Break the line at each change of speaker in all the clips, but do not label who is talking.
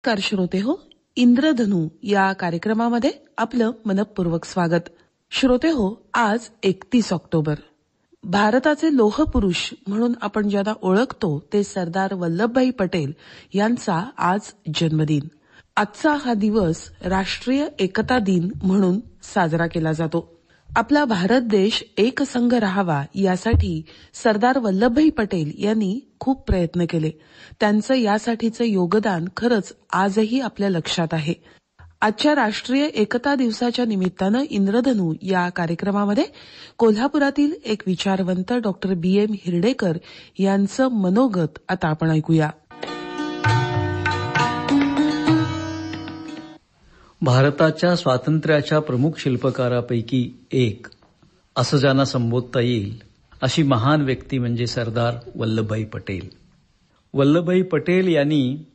नमस्कार श्रोते हो, इंद्रधनू या कार्यक्रमामध्ये आपलं मनपूर्वक स्वागत. श्रोते हो, आज 31 ऑक्टोबर. भारताचे लोहपुरुष म्हणून आपण ज्यांना ओळखतो ते सरदार वल्लभभाई पटेल यांचा आज जन्मदिन. आजचा हा दिवस राष्ट्रीय एकता दिन म्हणून साजरा केला जातो. आपला भारत देश एकसंघ राहावा यासाठी सरदार वल्लभभाई पटेल यांनी खूप प्रयत्न केले. त्यांचं यासाठीचं योगदान खरंच आजही आपल्या लक्षात आहे. आजच्या राष्ट्रीय एकता दिवसाच्या निमित्तानं इंद्रधनू या कार्यक्रमामध्ये कोल्हापुरातील एक विचारवंत डॉक्टर BM हिरडेकर यांचं मनोगत आता आपण ऐकूया.
भारताच्या स्वातंत्र्याच्या प्रमुख शिल्पकारापैकी एक असं ज्यांना संबोधता येईल अशी महान व्यक्ती म्हणजे सरदार वल्लभभाई पटेल. वल्लभभाई पटेल यांनी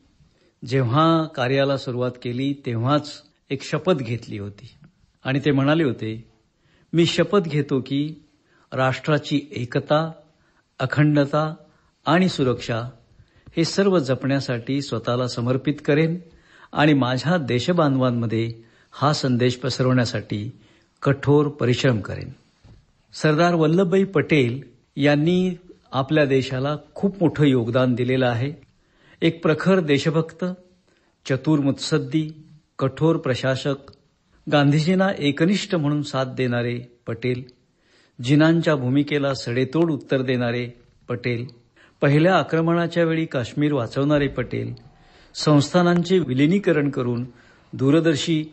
जेव्हा कार्याला सुरुवात केली तेव्हाच एक शपथ घेतली होती आणि ते म्हणाले होते, मी शपथ घेतो की राष्ट्राची एकता, अखंडता आणि सुरक्षा हे सर्व जपण्यासाठी स्वतःला समर्पित करेन आणि माझ्या देशबांधवांमध्ये हा संदेश पसरवण्यासाठी कठोर परिश्रम करेन. सरदार वल्लभभाई पटेल यांनी आपल्या देशाला खूप मोठं योगदान दिलेलं आहे. एक प्रखर देशभक्त, चतुर मुत्सद्दी, कठोर प्रशासक, गांधीजींना एकनिष्ठ म्हणून साथ देणारे पटेल, जिनांच्या भूमिकेला सडेतोड उत्तर देणारे पटेल, पहिल्या आक्रमणाच्या वेळी काश्मीर वाचवणारे पटेल, संस्थानांचे विलिनीकरण करून दूरदर्शी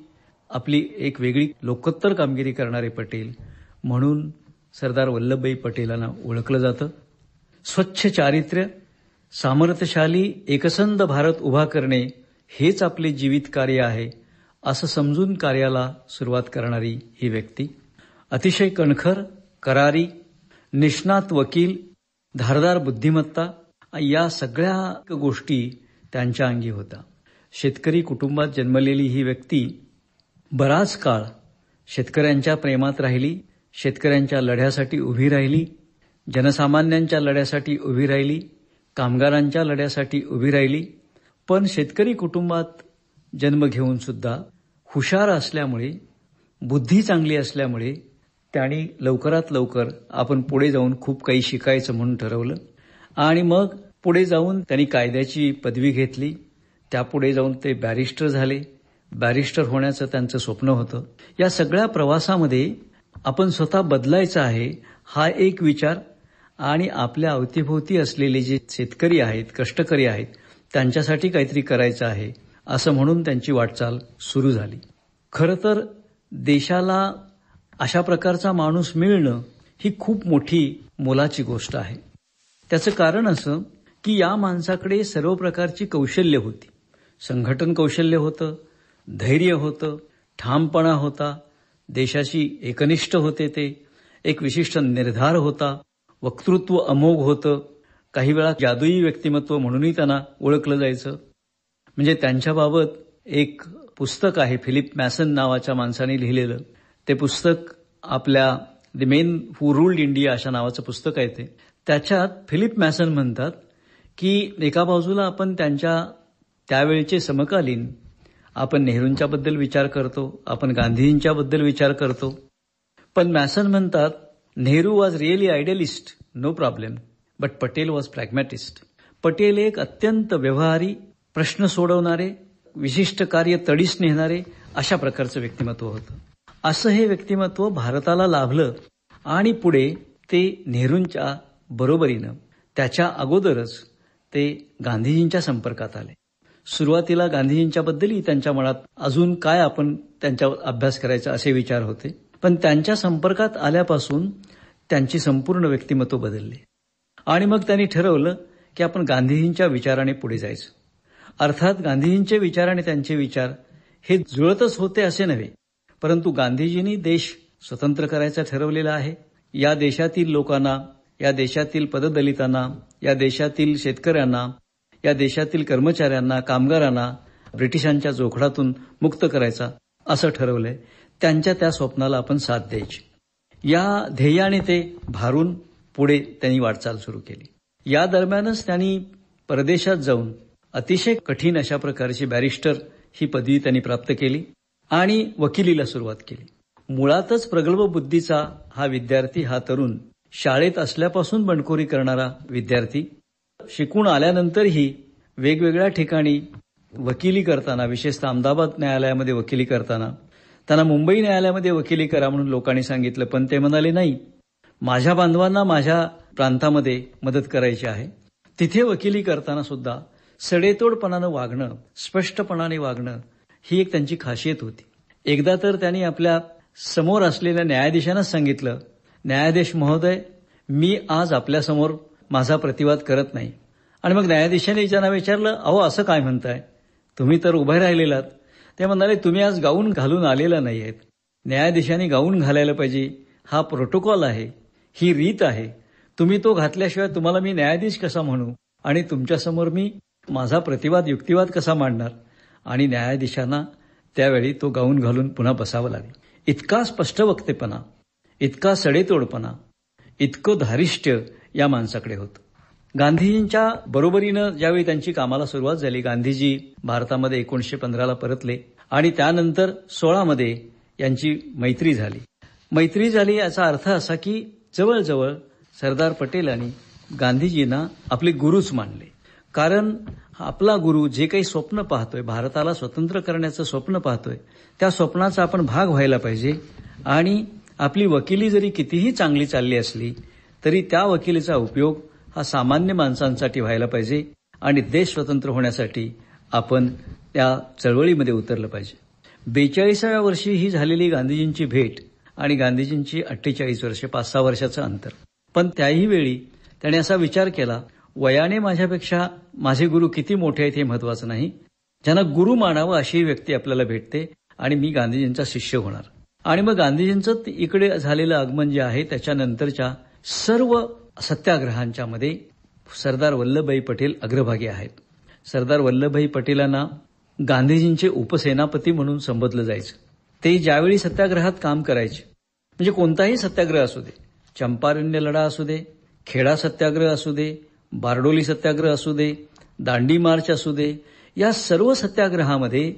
आपली एक वेगळी लोकोत्तर कामगिरी करणारे पटेल म्हणून सरदार वल्लभभाई पटेलांना ओळखलं जातं. स्वच्छ चारित्र्य, सामर्थ्यशाली एकसंध भारत उभा करणे हेच आपले जीवित कार्य आहे असं समजून कार्याला सुरुवात करणारी ही व्यक्ती. अतिशय कणखर, करारी, निष्णात वकील, धारदार बुद्धिमत्ता या सगळ्या गोष्टी त्यांच्या अंगी होता. शेतकरी कुटुंबात जन्मलेली ही व्यक्ती बराच काळ शेतकऱ्यांच्या प्रेमात राहिली, शेतकऱ्यांच्या लढ्यासाठी उभी राहिली, जनसामान्यांच्या लढ्यासाठी उभी राहिली, कामगारांच्या लढ्यासाठी उभी राहिली. पण शेतकरी कुटुंबात जन्म घेऊन सुद्धा हुशार असल्यामुळे, बुद्धी चांगली असल्यामुळे त्यांनी लवकरात लवकर आपण पुढे जाऊन खूप काही शिकायचं म्हणून ठरवलं आणि मग पुढे जाऊन त्यांनी कायद्याची पदवी घेतली. त्यापुढे जाऊन ते बॅरिस्टर झाले. बॅरिस्टर होण्याचं त्यांचं स्वप्न होतं. या सगळ्या प्रवासामध्ये आपण स्वतः बदलायचं आहे हा एक विचार आणि आपल्या अवतीभोवती असलेले जे शेतकरी आहेत, कष्टकरी आहेत, त्यांच्यासाठी काहीतरी करायचं आहे असं म्हणून त्यांची वाटचाल सुरू झाली. खरं तर देशाला अशा प्रकारचा माणूस मिळणं ही खूप मोठी मोलाची गोष्ट आहे. त्याचं कारण असं की या माणसाकडे सर्व प्रकारची कौशल्य होती. संघटन कौशल्य होतं, धैर्य होतं, ठामपणा होता, देशाशी एकनिष्ठ होते, ते एक विशिष्ट निर्धार होता, वक्तृत्व अमोघ होतं, काही वेळा जादुई व्यक्तिमत्व म्हणूनही त्यांना ओळखलं जायचं. म्हणजे त्यांच्याबाबत एक पुस्तक आहे, फिलिप मॅसन नावाच्या माणसाने लिहिलेलं. ते पुस्तक आपल्या the main who ruled India अशा नावाचं पुस्तक आहे ते. त्याच्यात फिलिप मॅसन म्हणतात की एका बाजूला आपण त्यांच्या त्यावेळचे समकालीन आपण नेहरूंच्याबद्दल विचार करतो, आपण गांधीजींच्याबद्दल विचार करतो, पण मॅसन म्हणतात Nehru was really idealist, no problem, but Patel was pragmatist. Patel एक अत्यंत व्यवहारी, प्रश्न सोडवणारे, विशिष्ट कार्य तडीस नेणारे अशा प्रकारचं व्यक्तिमत्व होतं. असं हे व्यक्तिमत्व भारताला लाभलं आणि पुढे ते नेहरूंच्या बरोबरीनं त्याच्या अगोदरच ते गांधीजींच्या संपर्कात आले. सुरुवातीला गांधीजींच्याबद्दलही त्यांच्या मनात अजून काय आपण त्यांच्यावर अभ्यास करायचा असे विचार होते, पण त्यांच्या संपर्कात आल्यापासून त्यांची संपूर्ण व्यक्तिमत्व बदलले आणि मग त्यांनी ठरवलं की आपण गांधीजींच्या विचाराने पुढे जायचं. अर्थात गांधीजींचे विचार आणि त्यांचे विचार हे जुळतच होते असे नव्हे, परंतु गांधीजींनी देश स्वतंत्र करायचा ठरवलेला आहे. या देशातील लोकांना, या देशातील पददलितांना, या देशातील शेतकऱ्यांना, या देशातील कर्मचाऱ्यांना, कामगारांना ब्रिटिशांच्या जोखडातून मुक्त करायचा असं ठरवलंय. त्यांच्या त्या स्वप्नाला आपण साथ द्यायची. या ध्येयाने ते भारून पुढे त्यांनी वाटचाल सुरू केली. या दरम्यानच त्यांनी परदेशात जाऊन अतिशय कठीण अशा प्रकारची बॅरिस्टर ही पदवी त्यांनी प्राप्त केली आणि वकिलीला सुरुवात केली. मुळातच प्रगल्भ बुद्धीचा हा विद्यार्थी, हा तरुण, शाळेत असल्यापासून बंडखोरी करणारा विद्यार्थी, शिकून आल्यानंतरही वेगवेगळ्या ठिकाणी वकिली करताना, विशेषतः अहमदाबाद न्यायालयामध्ये वकिली करताना, त्यांना मुंबई न्यायालयामध्ये वकिली करा म्हणून लोकांनी सांगितलं, पण ते म्हणाले नाही, माझ्या बांधवांना माझ्या प्रांतामध्ये मदत करायची आहे. तिथे वकिली करताना सुद्धा सडेतोडपणानं वागणं, स्पष्टपणाने वागणं ही एक त्यांची खासियत होती. एकदा तर त्यांनी आपल्या समोर असलेल्या न्यायाधीशांनाच सांगितलं, न्यायाधीश महोदय, मी आज आपल्यासमोर माझा प्रतिवाद करत नाही. आणि मग न्यायाधीशांनी त्यांना विचारलं, अहो असं काय म्हणताय, तुम्ही तर उभे राहिलेलात. ते म्हणाले, तुम्ही आज गाऊन घालून आलेला नाहीयेत. न्यायाधीशांनी गाऊन घालायला पाहिजे, हा प्रोटोकॉल आहे, ही रीत आहे. तुम्ही तो घातल्याशिवाय तुम्हाला मी न्यायाधीश कसा म्हणू आणि तुमच्यासमोर मी माझा प्रतिवाद, युक्तिवाद कसा मांडणार. आणि न्यायाधीशांना त्यावेळी तो गाऊन घालून पुन्हा बसावं लागेल. इतका स्पष्टवक्तेपणा, इतका सडेतोडपणा, इतकं धारिष्ट्य या माणसाकडे होतं. गांधीजींच्या बरोबरीनं ज्यावेळी त्यांची कामाला सुरुवात झाली, गांधीजी भारतामध्ये 1915ला परतले आणि त्यानंतर 16 मध्ये यांची मैत्री झाली. मैत्री झाली याचा अर्थ असा की जवळजवळ सरदार पटेलांनी गांधीजींना आपले गुरुच मानले. कारण आपला गुरु जे काही स्वप्न पाहतोय, भारताला स्वतंत्र करण्याचं स्वप्न पाहतोय, त्या स्वप्नाचा आपण भाग व्हायला पाहिजे. आणि आपली वकिली जरी कितीही चांगली चालली असली तरी त्या वकिलीचा उपयोग हा सामान्य माणसांसाठी व्हायला पाहिजे आणि देश स्वतंत्र होण्यासाठी आपण त्या चळवळीमध्ये उतरलं पाहिजे. 42व्या वर्षी ही झालेली गांधीजींची भेट आणि गांधीजींची 48 वर्षे, 5-6 वर्षाचं अंतर. पण त्याही वेळी त्याने असा विचार केला, वयाने माझ्यापेक्षा माझे गुरु किती मोठे आहेत हे महत्वाचं नाही, ज्यांना गुरु मानावं अशी व्यक्ती आपल्याला भेटते आणि मी गांधीजींचा शिष्य होणार. आणि मग गांधीजींचं इकडे झालेलं आगमन जे आहे त्याच्यानंतरच्या सर्व सत्याग्रहांच्या मध्ये सरदार वल्लभभाई पटेल अग्रभागी आहेत. सरदार वल्लभभाई पटेलांना गांधीजींचे उपसेनापती म्हणून संबोधलं जायचं. ते ज्यावेळी सत्याग्रहात काम करायचे, म्हणजे कोणताही सत्याग्रह असू दे, चंपारण्य लढा असू दे, खेडा सत्याग्रह असू दे, बारडोली सत्याग्रह असू दे, दांडी मार्च असू दे, या सर्व सत्याग्रहामध्ये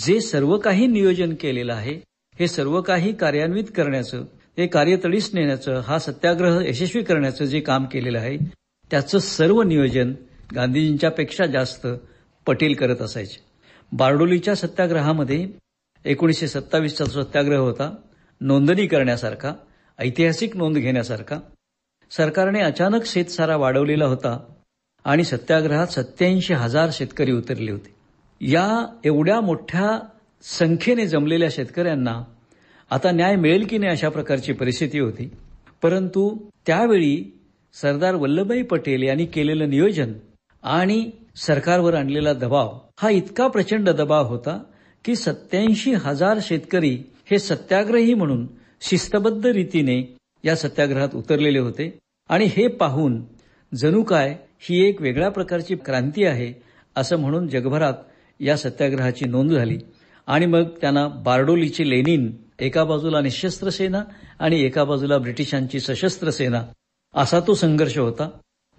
जे सर्व काही नियोजन केलेलं आहे, हे सर्व काही कार्यान्वित करण्याचं, हे कार्यतळीस नेण्याचं, हा सत्याग्रह यशस्वी करण्याचं जे काम केलेलं आहे त्याचं सर्व नियोजन गांधीजींच्या पेक्षा जास्त पटेल करत असायचे. बारडोलीच्या सत्याग्रहामध्ये 1927चा सत्याग्रह होता, नोंदणी करण्यासारखा, ऐतिहासिक नोंद घेण्यासारखा. सरकारने अचानक शेतसारा वाढवलेला होता आणि सत्याग्रहात 87,000 शेतकरी उतरले होते. या एवढ्या मोठ्या संख्येने जमलेल्या शेतकऱ्यांना आता न्याय मिळेल की नाही अशा प्रकारची परिस्थिती होती. परंतु त्यावेळी सरदार वल्लभभाई पटेल यांनी केलेलं नियोजन आणि सरकारवर आणलेला दबाव हा इतका प्रचंड दबाव होता की 87,000 शेतकरी हे सत्याग्रही म्हणून शिस्तबद्ध रीतीने या सत्याग्रहात उतरलेले होते. आणि हे पाहून जणू काय ही एक वेगळ्या प्रकारची क्रांती आहे असं म्हणून जगभरात या सत्याग्रहाची नोंद झाली. आणि मग त्यांना बारडोलीचे लेनिन, एका बाजूला निशस्त्र सेना आणि एका बाजूला ब्रिटिशांची सशस्त्र सेना, असा तो संघर्ष होता.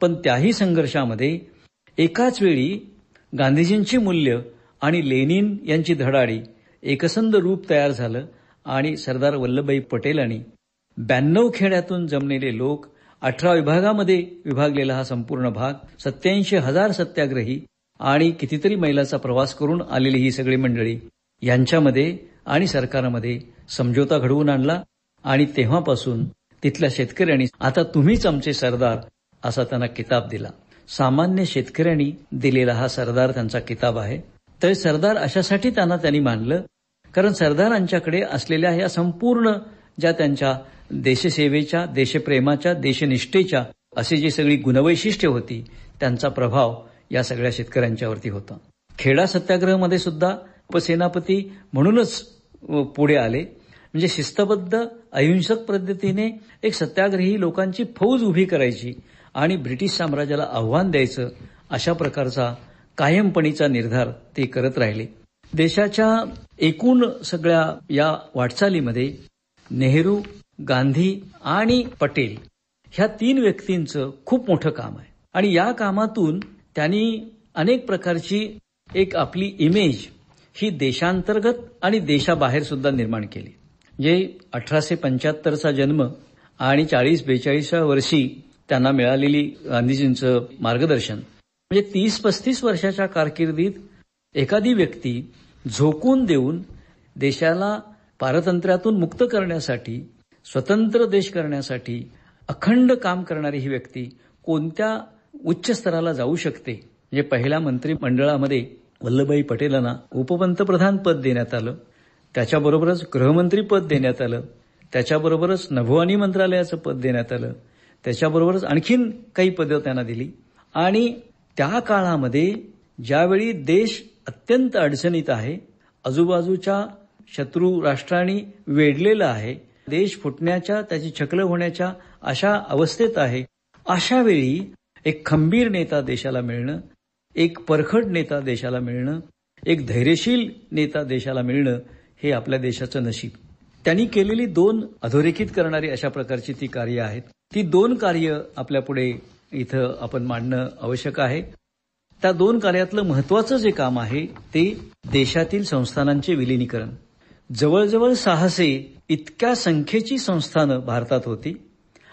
पण त्याही संघर्षामध्ये एकाच वेळी गांधीजींची मूल्य आणि लेनिन यांची धडाडी एकसंध रूप तयार झालं आणि सरदार वल्लभभाई पटेलांनी 92 खेड्यातून जमलेले लोक, 18 विभागामध्ये विभागलेला हा संपूर्ण भाग, 87,000 सत्याग्रही आणि कितीतरी मैलाचा प्रवास करून आलेली ही सगळी मंडळी यांच्यामध्ये आणि सरकारमध्ये समझोता घडवून आणला. आणि तेव्हापासून तिथल्या शेतकऱ्यांनी आता तुम्हीच आमचे सरदार असा त्यांना किताब दिला. सामान्य शेतकऱ्यांनी दिलेला हा सरदार त्यांचा किताब आहे. तर सरदार अशासाठी त्यांनी मानलं कारण सरदारांच्याकडे असलेल्या या संपूर्ण ज्या त्यांच्या देशसेवेच्या, देशप्रेमाच्या, देशनिष्ठेच्या अशी जी सगळी गुणवैशिष्ट्ये होती त्यांचा प्रभाव या सगळ्या शेतकऱ्यांच्यावरती होता. खेडा सत्याग्रहामध्ये सुद्धा उपसेनापती म्हणूनच पुढे आले. म्हणजे शिस्तबद्ध अहिंसक पद्धतीने एक सत्याग्रही लोकांची फौज उभी करायची आणि ब्रिटिश साम्राज्याला आव्हान द्यायचं, अशा प्रकारचा कायमपणीचा निर्धार ते करत राहिले. देशाच्या एकूण सगळ्या या वाटचालीमध्ये नेहरू, गांधी आणि पटेल ह्या 3 व्यक्तींचं खूप मोठं काम आहे. आणि या कामातून त्यांनी अनेक प्रकारची एक आपली इमेज ही देशांतर्गत आणि देशाबाहेर सुद्धा निर्माण केली. जे 1875चा जन्म आणि 40-42 वर्षी त्यांना मिळालेली गांधीजींचं मार्गदर्शन, म्हणजे 30-35 वर्षाच्या कारकिर्दीत एखादी व्यक्ती झोकून देऊन देशाला पारतंत्र्यातून मुक्त करण्यासाठी, स्वतंत्र देश करण्यासाठी अखंड काम करणारी ही व्यक्ती कोणत्या उच्च स्तराला जाऊ शकते. म्हणजे पहिल्या मंत्रिमंडळामध्ये वल्लभभाई पटेलांना उपपंतप्रधान पद देण्यात आलं, त्याच्याबरोबरच गृहमंत्री पद देण्यात आलं, त्याच्याबरोबरच नभोवाणी मंत्रालयाचं पद देण्यात आलं, त्याच्याबरोबरच आणखीन काही पदं त्यांना दिली. आणि त्या काळामध्ये ज्यावेळी देश अत्यंत अडचणीत आहे, आजूबाजूच्या शत्रू राष्ट्रांनी वेढलेला आहे, देश फुटण्याच्या, त्याची छकलं होण्याच्या अशा अवस्थेत आहे, अशा वेळी एक खंबीर नेता देशाला मिळणं, एक परखड नेता देशाला मिळणं, एक धैर्यशील नेता देशाला मिळणं हे आपल्या देशाचं नशीब. त्यांनी केलेली 2 अधोरेखित करणारी अशा प्रकारची ती कार्य आहेत. ती 2 कार्य आपल्यापुढे इथं आपण मांडणं आवश्यक आहे. त्या 2 कार्यातलं महत्वाचं जे काम आहे ते देशातील संस्थानांचे विलिनीकरण. जवळजवळ 600 इतक्या संख्येची संस्थानं भारतात होती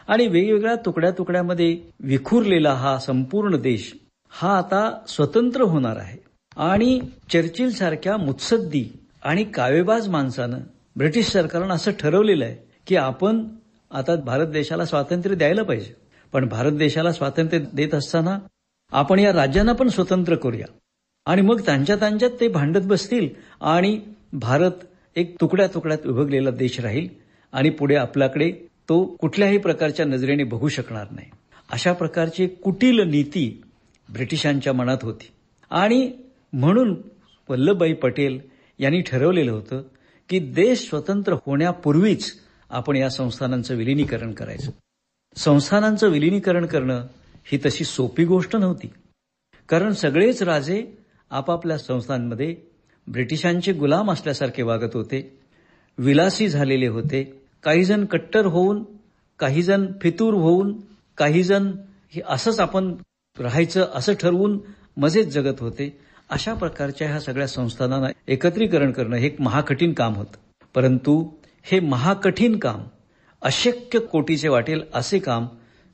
आणि वेगवेगळ्या तुकड्या तुकड्यामध्ये विखुरलेला हा संपूर्ण देश हा आता स्वतंत्र होणार आहे. आणि चर्चिल सारख्या मुत्सद्दी आणि कावेबाज माणसानं, ब्रिटिश सरकारनं असं ठरवलेलं आहे की आपण आता भारत देशाला स्वातंत्र्य द्यायला पाहिजे, पण भारत देशाला स्वातंत्र्य देत असताना आपण या राज्यांना पण स्वतंत्र करूया. आणि मग त्यांच्यात ते भांडत बसतील आणि भारत एक तुकड्या तुकड्यात विभागलेला देश राहील आणि पुढे आपल्याकडे तो कुठल्याही प्रकारच्या नजरेने बघू शकणार नाही. अशा प्रकारची कुटील नीती ब्रिटिशांच्या मनात होती. आणि म्हणून वल्लभभाई पटेल यांनी ठरवलेलं होतं की देश स्वतंत्र होण्यापूर्वीच आपण या संस्थानांचं विलिनीकरण करायचं. संस्थानांचं विलिनीकरण करणं ही तशी सोपी गोष्ट नव्हती, कारण सगळेच राजे आपापल्या संस्थांमध्ये ब्रिटिशांचे गुलाम असल्यासारखे वागत होते, विलासी झालेले होते. काही जण कट्टर होऊन, काही जण फितूर होऊन, काही जण हे असंच आपण राहायचं असं ठरवून मजेत जगत होते. अशा प्रकारच्या ह्या सगळ्या संस्थानांना एकत्रीकरण करणं हे एक महाकठीण काम होतं. परंतु हे महाकठीण काम अशक्य कोटीचे वाटेल असे काम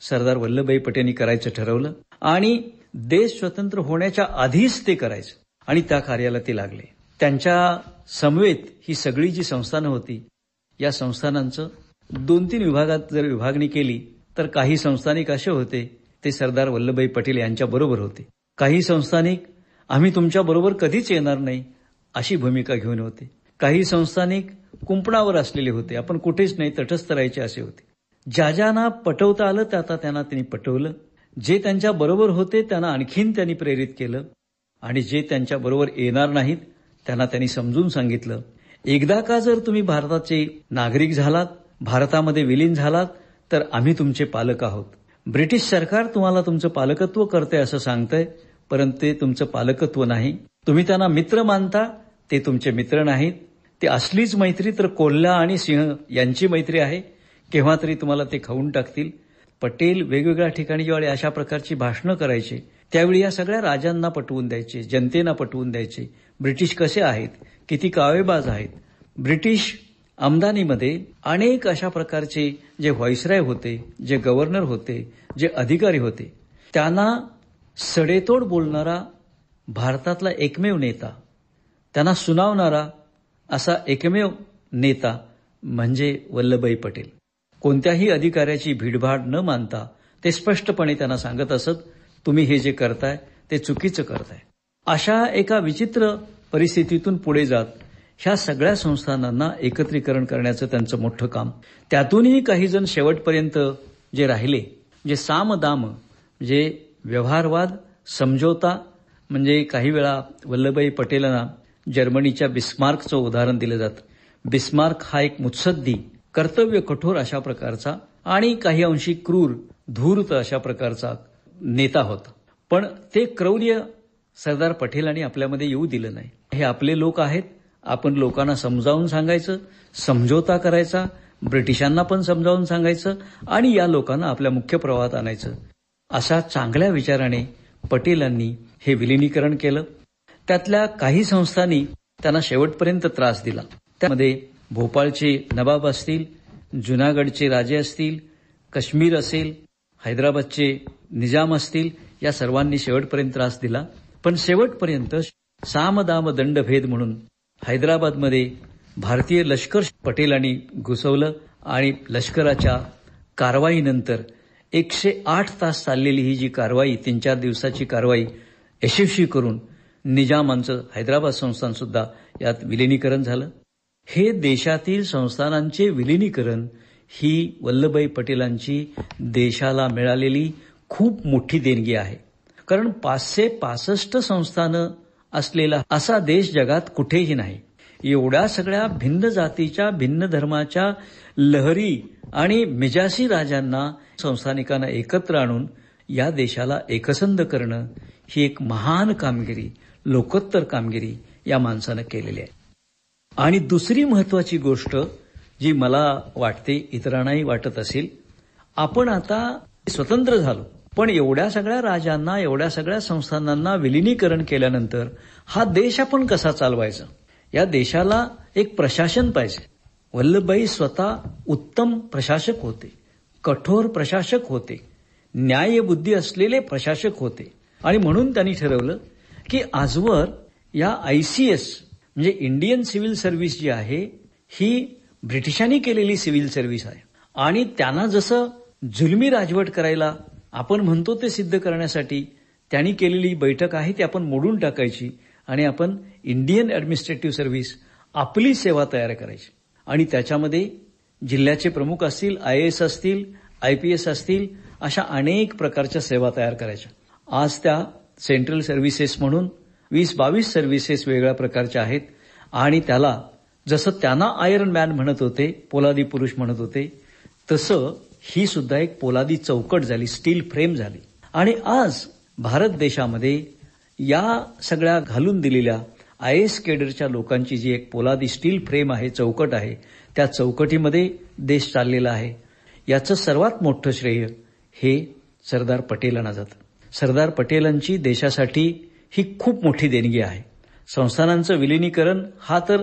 सरदार वल्लभभाई पटेलांनी करायचं ठरवलं आणि देश स्वतंत्र होण्याच्या आधीच ते करायचं आणि त्या कार्याला ते लागले. त्यांच्या समवेत ही सगळी जी संस्थानं होती, या संस्थानांचं 2-3 विभागात जर विभागणी केली तर काही संस्थानिक असे होते ते सरदार वल्लभभाई पटेल यांच्या बरोबर होते. काही संस्थानिक आम्ही तुमच्या बरोबर कधीच येणार नाही अशी भूमिका घेऊन होते. काही संस्थानिक कुंपणावर असलेले होते, आपण कुठेच नाही, तटस्थ राहायचे असे होते. ज्यांना पटवता आलं त्यांना त्यांनी पटवलं. जे त्यांच्या बरोबर होते त्यांना आणखीन त्यांनी प्रेरित केलं आणि जे त्यांच्या बरोबर येणार नाहीत त्यांना त्यांनी समजून सांगितलं, एकदा का जर तुम्ही भारताचे नागरिक झालात, भारतामध्ये विलीन झालात तर आम्ही तुमचे पालक आहोत. ब्रिटिश सरकार तुम्हाला तुमचं पालकत्व करतंय असं सांगतंय, परंतु ते तुमचं पालकत्व नाही. तुम्ही त्यांना मित्र मानता, ते तुमचे मित्र नाहीत. ते असलीच मैत्री तर कोल्हा आणि सिंह यांची मैत्री आहे, केव्हा तरी तुम्हाला ते खाऊन टाकतील. पटेल वेगवेगळ्या ठिकाणी ज्यावेळी अशा प्रकारची भाषणं करायचे त्यावेळी या सगळ्या राजांना पटवून द्यायचे, जनतेला पटवून द्यायचे ब्रिटिश कसे आहेत, किती कावेबाज आहेत. ब्रिटिश आमदानीमध्ये अनेक अशा प्रकारचे जे व्हाईसराय होते, जे गव्हर्नर होते, जे अधिकारी होते, त्यांना सडेतोड बोलणारा भारतातला एकमेव नेता, त्यांना सुनावणारा असा एकमेव नेता म्हणजे वल्लभभाई पटेल. कोणत्याही अधिकाऱ्याची भीडभाड न मानता ते स्पष्टपणे त्यांना सांगत असत, तुम्ही हे जे करताय ते चुकीचं करताय. अशा एका विचित्र परिस्थितीतून पुढे जात ह्या सगळ्या संस्थानांना एकत्रीकरण करण्याचं त्यांचं मोठं काम. त्यातूनही काही जण शेवटपर्यंत जे राहिले, जे सामदाम, जे व्यवहारवाद, समझोता, म्हणजे काही वेळा वल्लभभाई पटेलांना जर्मनीच्या बिस्मार्कचं उदाहरण दिलं जातं. बिस्मार्क हा एक मुत्सद्दी, कर्तव्य कठोर अशा प्रकारचा आणि काही अंशी क्रूर, धूर्त अशा प्रकारचा नेता होता. पण ते क्रौर्य सरदार पटेलांनी आपल्यामध्ये येऊ दिलं नाही. हे आपले लोक आहेत, आपण लोकांना समजावून सांगायचं, समझोता करायचा, ब्रिटिशांना पण समजावून सांगायचं आणि या लोकांना आपल्या मुख्य प्रवाहात आणायचं. अशा चांगल्या विचाराने पटेलांनी हे विलिनीकरण केलं. त्यातल्या काही संस्थांनी त्यांना शेवटपर्यंत त्रास दिला. त्यामध्ये भोपाळचे नवाब असतील, जुनागडचे राजे असतील, काश्मीर असेल, हैदराबादचे निजाम असतील, या सर्वांनी शेवटपर्यंत त्रास दिला. पण शेवटपर्यंत सामदाम दंडभेद म्हणून हैदराबादमध्ये भारतीय लष्कर पटेलांनी घुसवलं आणि लष्कराच्या कारवाईनंतर 108 तास चाललेली ही जी कारवाई, 3-4 दिवसाची कारवाई यशस्वी करून निजामांचं हैदराबाद संस्थान सुद्धा यात विलिनीकरण झालं. हे देशातील संस्थानांचे विलिनीकरण ही वल्लभभाई पटेलांची देशाला मिळालेली खूप मोठी देणगी आहे. कारण 565 संस्थानं असलेला असा देश जगात कुठेही नाही. एवढ्या सगळ्या भिन्न जातीच्या, भिन्न धर्माच्या लहरी आणि मिजासी राजांना, संस्थानिकांना एकत्र आणून या देशाला एकसंध करणं ही एक महान कामगिरी, लोकोत्तर कामगिरी या माणसानं केलेली आहे. आणि दुसरी महत्वाची गोष्ट जी मला वाटते, इतरांनाही वाटत असेल, आपण आता स्वतंत्र झालो, पण एवढ्या सगळ्या राजांना, एवढ्या सगळ्या संस्थानांना विलिनीकरण केल्यानंतर हा देश आपण कसा चालवायचा? या देशाला एक प्रशासन पाहिजे. वल्लभभाई स्वतः उत्तम प्रशासक होते, कठोर प्रशासक होते, न्यायबुद्धी असलेले प्रशासक होते. आणि म्हणून त्यांनी ठरवलं की आजवर या ICS म्हणजे इंडियन सिव्हिल सर्व्हिस जी आहे ही ब्रिटिशांनी केलेली सिव्हिल सर्व्हिस आहे. आणि त्यांना जसं जुलमी राजवट करायला आपण म्हणतो ते सिद्ध करण्यासाठी त्यांनी केलेली बैठक आहे ती आपण मोडून टाकायची आणि आपण इंडियन ॲडमिनिस्ट्रेटिव्ह सर्व्हिस, आपली सेवा तयार करायची. आणि त्याच्यामध्ये जिल्ह्याचे प्रमुख असतील, IAS असतील, IPS असतील, अशा अनेक प्रकारच्या सेवा तयार करायच्या. आज त्या सेंट्रल सर्व्हिसेस म्हणून 20-22 सर्व्हिसेस वेगळ्या प्रकारच्या आहेत. आणि त्याला जसं त्यांना आयर्न मॅन म्हणत होते, पोलादी पुरुष म्हणत होते, तसं ही सुद्धा एक पोलादी चौकट झाली, स्टील फ्रेम झाली. आणि आज भारत देशामध्ये या सगळ्या घालून दिलेल्या IAS केडरच्या लोकांची जी एक पोलादी स्टील फ्रेम आहे, चौकट आहे, त्या चौकटीमध्ये देश चाललेला आहे. याचं सर्वात मोठं श्रेय हे सरदार पटेलांना जातं. सरदार पटेलांची देशासाठी ही खूप मोठी देणगी आहे. संस्थानांचं विलिनीकरण हा तर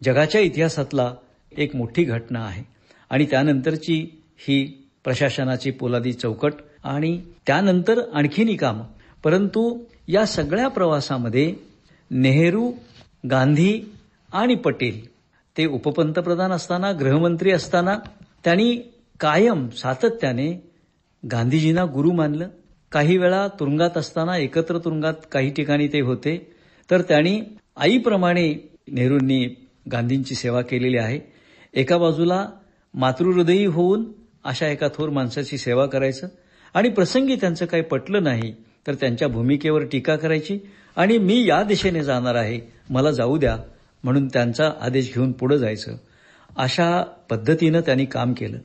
जगाच्या इतिहासातला एक मोठी घटना आहे. आणि त्यानंतरची ही प्रशासनाची पोलादी चौकट आणि त्यानंतर आणखीनही कामं. परंतु या सगळ्या प्रवासामध्ये नेहरू, गांधी आणि पटेल ते उपपंतप्रधान असताना, गृहमंत्री असताना त्यांनी कायम सातत्याने गांधीजींना गुरु मानलं. काही वेळा तुरुंगात असताना, एकत्र तुरुंगात काही ठिकाणी ते होते, तर त्यांनी आईप्रमाणे नेहरूंनी गांधींची सेवा केलेली आहे. एका बाजूला मातृहृदयी होऊन अशा एका थोर माणसाची सेवा करायचं आणि प्रसंगी त्यांचं काही पटलं नाही तर त्यांच्या भूमिकेवर टीका करायची आणि मी या दिशेने जाणार आहे, मला जाऊ द्या म्हणून त्यांचा आदेश घेऊन पुढे जायचं. अशा पद्धतीनं त्यांनी काम केलं.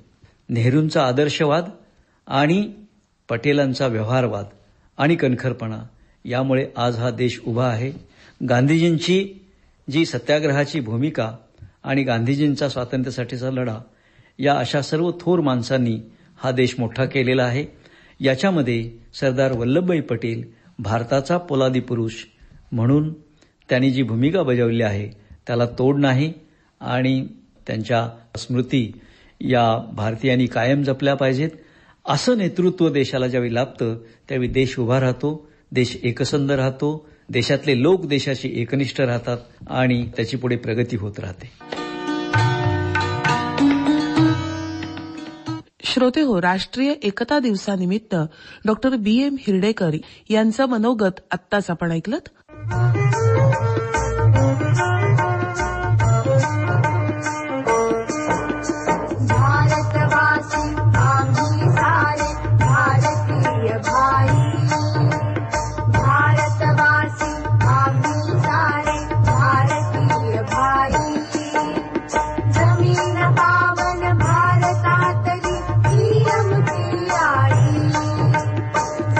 नेहरूंचा आदर्शवाद आणि पटेलांचा व्यवहारवाद आणि कणखरपणा यामुळे आज हा देश उभा आहे. गांधीजींची जी सत्याग्रहाची भूमिका आणि गांधीजींचा स्वातंत्र्यासाठीचा लढा, या अशा सर्व थोर माणसांनी हा देश मोठा केलेला आहे. याच्यामध्ये सरदार वल्लभभाई पटेल भारताचा पोलादी पुरुष म्हणून त्यांनी जी भूमिका बजावली आहे त्याला तोड नाही आणि त्यांच्या स्मृती या भारतीयांनी कायम जपल्या पाहिजेत. असं नेतृत्व देशाला ज्यावेळी लाभतं त्यावेळी देश उभा राहतो, देश एकसंध राहतो, देशातले लोक देशाशी एकनिष्ठ राहतात आणि त्याची पुढे प्रगती होत राहते.
श्रोते हो, राष्ट्रीय एकता दिवसानिमित्त डॉक्टर BM हिरडेकर यांचं मनोगत आत्ताच आपण ऐकलंत.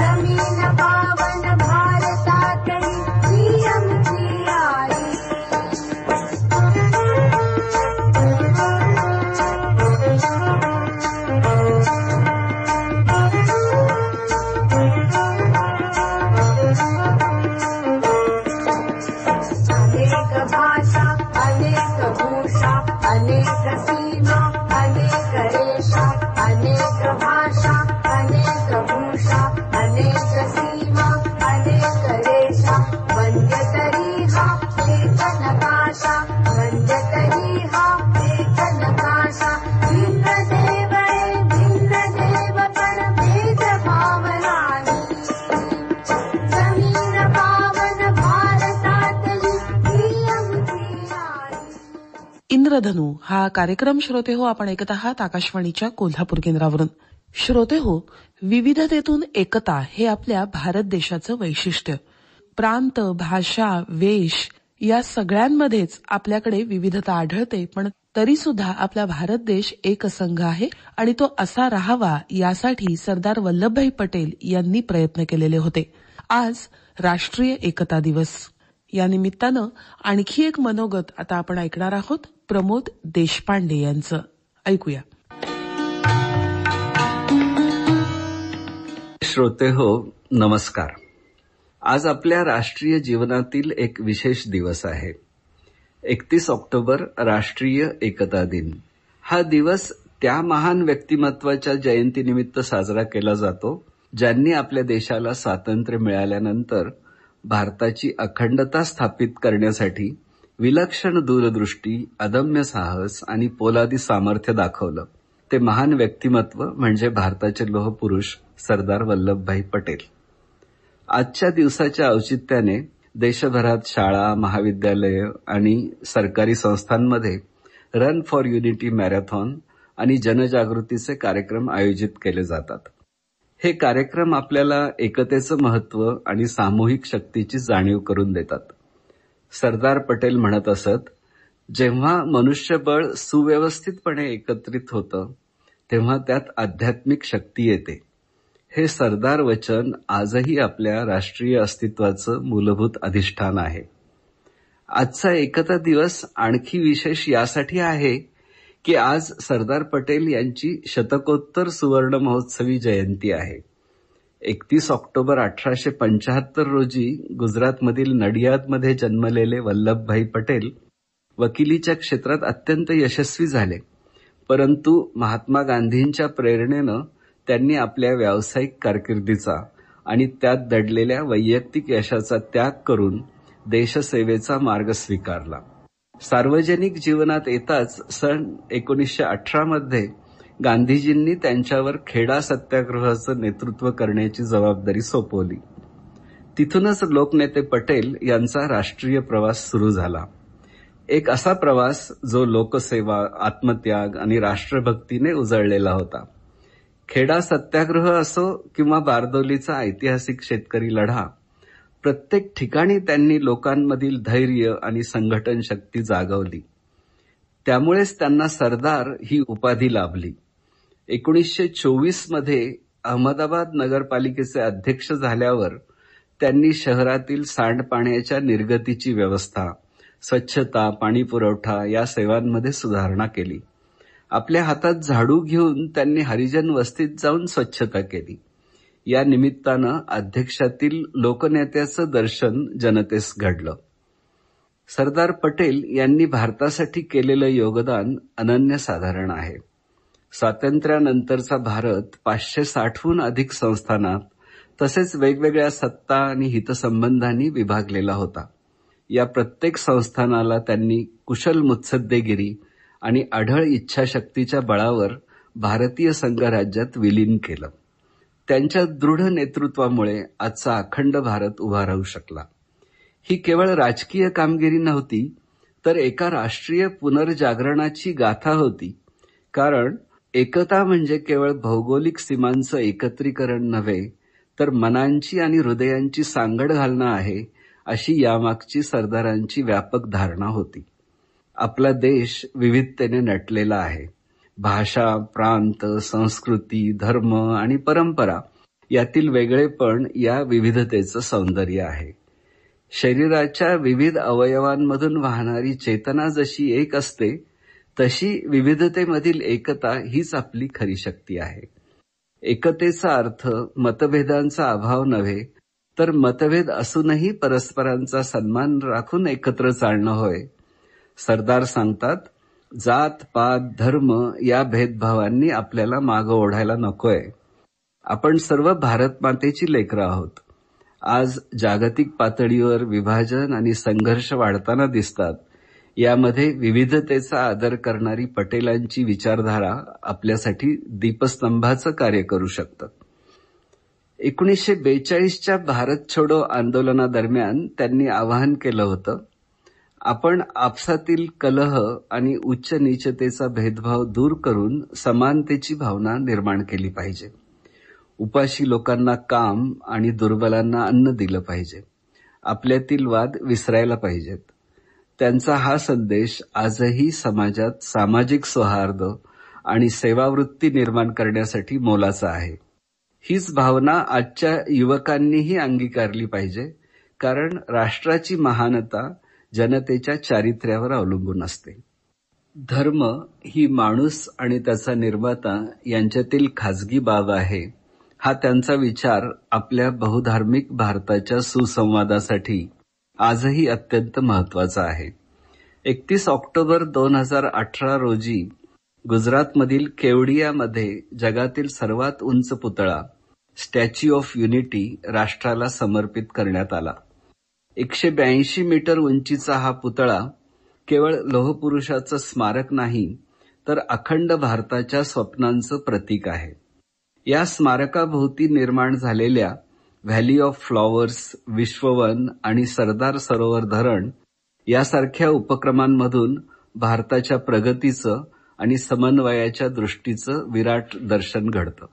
जमीन पावन भारतातली
इंद्रधनु हा कार्यक्रम श्रोते हो आपण ऐकत आहात आकाशवाणीच्या कोल्हापूर केंद्रावरून. श्रोते हो, विविधतेतून एकता हे आपल्या भारत देशाचं वैशिष्ट्य. प्रांत, भाषा, वेश या सगळ्यांमध्येच आपल्याकडे विविधता आढळते, पण तरी सुद्धा आपला भारत देश एकसंघ आहे आणि तो असा राहावा यासाठी सरदार वल्लभभाई पटेल यांनी प्रयत्न केलेले होते. आज राष्ट्रीय एकता दिवस. या निमित्तानं आणखी एक मनोगत आता आपण ऐकणार आहोत प्रमोद देशपांडे यांचं. ऐकूया.
श्रोते हो, नमस्कार. आज आपल्या राष्ट्रीय जीवनातील एक विशेष दिवस आहे. 31 ऑक्टोबर राष्ट्रीय एकता दिन. हा दिवस त्या महान व्यक्तिमत्वाच्या जयंतीनिमित्त साजरा केला जातो ज्यांनी आपल्या देशाला स्वातंत्र्य मिळाल्यानंतर भारताची अखंडता स्थापित करण्यासाठी विलक्षण दूरदृष्टी, अदम्य साहस आणि पोलादी सामर्थ्य दाखवलं. ते महान व्यक्तिमत्व म्हणजे भारताचे लोहपुरुष सरदार वल्लभभाई पटेल. आजच्या दिवसाच्या औचित्याने देशभरात शाळा, महाविद्यालय आणि सरकारी संस्थांमध्ये रन फॉर युनिटी मॅरेथॉन आणि जनजागृतीचे कार्यक्रम आयोजित केले जातात. हे कार्यक्रम आपल्याला एकतेचं महत्त्व आणि सामूहिक शक्तीची जाणीव करून देतात. सरदार पटेल म्हणत असत, जेव्हा मनुष्यबळ सुव्यवस्थितपणे एकत्रित होतं तेव्हा त्यात आध्यात्मिक शक्ती येते. हे सरदार वचन आजही आपल्या राष्ट्रीय अस्तित्वाचं मूलभूत अधिष्ठान आहे. आजचा एकता दिवस आणखी विशेष यासाठी आहे की आज सरदार पटेल यांची शतकोत्तर सुवर्ण महोत्सवी जयंती आहे. 31 ऑक्टोबर 1875 रोजी गुजरातमधील नडियादमध्ये जन्मलेले वल्लभभाई पटेल वकिलीच्या क्षेत्रात अत्यंत यशस्वी झाले. परंतु महात्मा गांधींच्या प्रेरणेनं त्यांनी आपल्या व्यावसायिक कारकिर्दीचा आणि त्यात दडलेल्या वैयक्तिक यशाचा त्याग करून देशसेवेचा मार्ग स्वीकारला. सार्वजनिक जीवनात येताच सन 1918 मध्ये गांधीजींनी त्यांच्यावर खेडा सत्याग्रहाचं नेतृत्व करण्याची जबाबदारी सोपवली. तिथूनच लोकनेते पटेल यांचा राष्ट्रीय प्रवास सुरू झाला. एक असा प्रवास जो लोकसेवा, आत्मत्याग आणि राष्ट्रभक्तीने उजळलेला होता. खेडा सत्याग्रह असो किंवा बारदौलीचा ऐतिहासिक शेतकरी लढा, प्रत्येक ठिकाणी त्यांनी लोकांमधील धैर्य आणि संघटन शक्ती जागवली. त्यामुळेच त्यांना सरदार ही उपाधी लाभली. 1924 मध्ये अहमदाबाद नगरपालिकेचे अध्यक्ष झाल्यावर त्यांनी शहरातील सांडपाण्याच्या निर्गतीची व्यवस्था, स्वच्छता, पाणीपुरवठा या सेवांमध्ये सुधारणा केली. आपल्या हातात झाडू घेऊन त्यांनी हरिजन वस्तीत जाऊन स्वच्छता केली. या निमित्तानं अध्यक्षातील लोकनेत्याचं दर्शन जनतेस घडलं. सरदार पटेल यांनी भारतासाठी केलेलं योगदान अनन्यसाधारण आहे. स्वातंत्र्यानंतरचा भारत 560हून अधिक संस्थानात तसेच वेगवेगळ्या सत्ता आणि हितसंबंधांनी विभागलेला होता. या प्रत्येक संस्थानाला त्यांनी कुशल मुत्सद्देगिरी आणि अढळ इच्छाशक्तीच्या बळावर भारतीय संघराज्यात विलीन केलं. त्यांच्या दृढ नेतृत्वामुळे आजचा अखंड भारत उभा राहू शकला. ही केवळ राजकीय कामगिरी नव्हती, तर एका राष्ट्रीय पुनर्जागरणाची गाथा होती. कारण एकता म्हणजे केवळ भौगोलिक सीमांचं एकत्रीकरण नव्हे, तर मनांची आणि हृदयांची सांगड घालणं आहे, अशी यामागची सरदारांची व्यापक धारणा होती. आपला देश विविधतेने नटलेला आहे. भाषा, प्रांत, संस्कृती, धर्म आणि परंपरा यातील वेगळेपण या विविधतेचं सौंदर्य आहे. शरीराच्या विविध अवयवांमधून वाहणारी चेतना जशी एक असते, तशी विविधतेमधील एकता हीच आपली खरी शक्ती आहे. एकतेचा अर्थ मतभेदांचा अभाव नव्हे, तर मतभेद असूनही परस्परांचा सन्मान राखून एकत्र चालणं होय. सरदार सांगतात, जात, पात, धर्म या भेदभावांनी आपल्याला मागं ओढायला नकोय. आपण सर्व भारत मातेची लेकरं आहोत. आज जागतिक पातळीवर विभाजन आणि संघर्ष वाढताना दिसतात. यामध्ये विविधतेचा आदर करणारी पटेलांची विचारधारा आपल्यासाठी दीपस्तंभाचं कार्य करू शकतं. 1942च्या भारत छोडो आंदोलनादरम्यान त्यांनी आवाहन केलं होतं, आपण आपसातील कलह आणि उच्च नीचतेचा भेदभाव दूर करून समानतेची भावना निर्माण केली पाहिजे. उपाशी लोकांना काम आणि दुर्बलांना अन्न दिलं पाहिजे. आपल्यातील वाद विसरायला पाहिजेत. त्यांचा हा संदेश आजही समाजात सामाजिक सौहार्द आणि सेवावृत्ती निर्माण करण्यासाठी मोलाचा आहे. हीच भावना आजच्या युवकांनीही अंगीकारली पाहिजे, कारण राष्ट्राची महानता जनतेच्या चारित्र्यावर अवलंबून असते. धर्म ही माणूस आणि त्याचा निर्माता यांच्यातील खाजगी बाब आहे, हा त्यांचा विचार आपल्या बहुधार्मिक भारताच्या सुसंवादासाठी आजही अत्यंत महत्वाचा आहे. 31 ऑक्टोबर 2018 रोजी गुजरातमधील केवडियामध्ये जगातील सर्वात उंच पुतळा स्टॅच्यू ऑफ युनिटी राष्ट्राला समर्पित करण्यात आला. 182 मीटर उंचीचा हा पुतळा केवळ लोहपुरुषाचं स्मारक नाही, तर अखंड भारताच्या स्वप्नांचं प्रतीक आहे. या स्मारकाभोवती निर्माण झालेल्या व्हॅली ऑफ फ्लॉवर्स, विश्ववन आणि सरदार सरोवर धरण यासारख्या उपक्रमांमधून भारताच्या प्रगतीचं आणि समन्वयाच्या दृष्टीचं विराट दर्शन घडतं.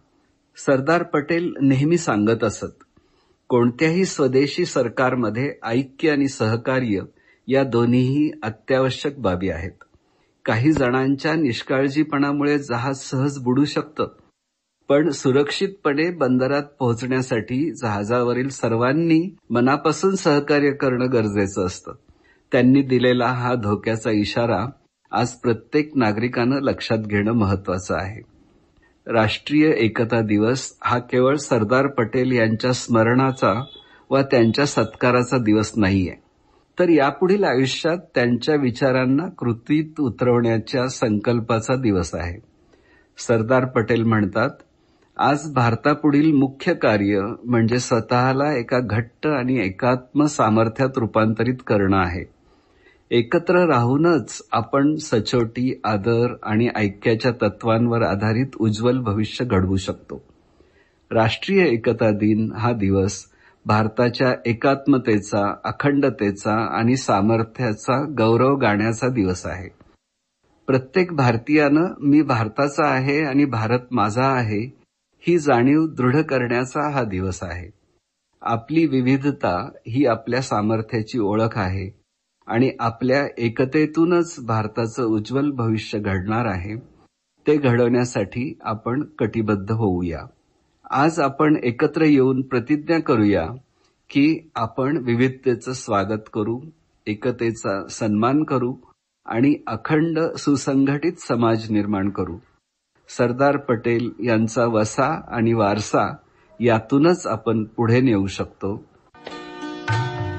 सरदार पटेल नेहमी सांगत असत, कोणत्याही स्वदेशी सरकारमध्ये ऐक्य आणि सहकार्य या दोन्हीही अत्यावश्यक बाबी आहेत. काही जणांच्या निष्काळजीपणामुळे जहाज सहज बुडू शकतं, पण सुरक्षितपणे बंदरात पोहोचण्यासाठी जहाजावरील सर्वांनी मनापासून सहकार्य करणं गरजेचं असतं. त्यांनी दिलेला हा धोक्याचा इशारा आज प्रत्येक नागरिकानं लक्षात घेणं महत्वाचं आहे. राष्ट्रीय एकता दिवस हा केवळ सरदार पटेल यांच्या स्मरणाचा व त्यांच्या सत्काराचा दिवस नाहीये, तर यापुढील आयुष्यात त्यांच्या विचारांना कृतीत उतरवण्याच्या संकल्पाचा दिवस आहे. सरदार पटेल म्हणतात, आज भारतापुढील मुख्य कार्य म्हणजे स्वतःला एका घट्ट आणि एकात्म सामर्थ्यात रूपांतरित करणं आहे. एकत्र राहूनच आपण सचोटी, आदर आणि ऐक्याच्या तत्वांवर आधारित उज्ज्वल भविष्य घडवू शकतो. राष्ट्रीय एकता दिन हा दिवस भारताच्या एकात्मतेचा, अखंडतेचा आणि सामर्थ्याचा गौरव गाण्याचा दिवस आहे. प्रत्येक भारतीयानं मी भारताचा आहे आणि भारत माझा आहे ही जाणीव दृढ करण्याचा हा दिवस आहे. आपली विविधता ही आपल्या सामर्थ्याची ओळख आहे आणि आपल्या एकतेतूनच भारताचं उज्ज्वल भविष्य घडणार आहे. ते घडवण्यासाठी आपण कटिबद्ध होऊया. आज आपण एकत्र येऊन प्रतिज्ञा करूया की आपण विविधतेचं स्वागत करू, एकतेचा सन्मान करू आणि अखंड सुसंघटित समाज निर्माण करू. सरदार पटेल यांचा वसा आणि वारसा यातूनच आपण पुढे नेऊ शकतो.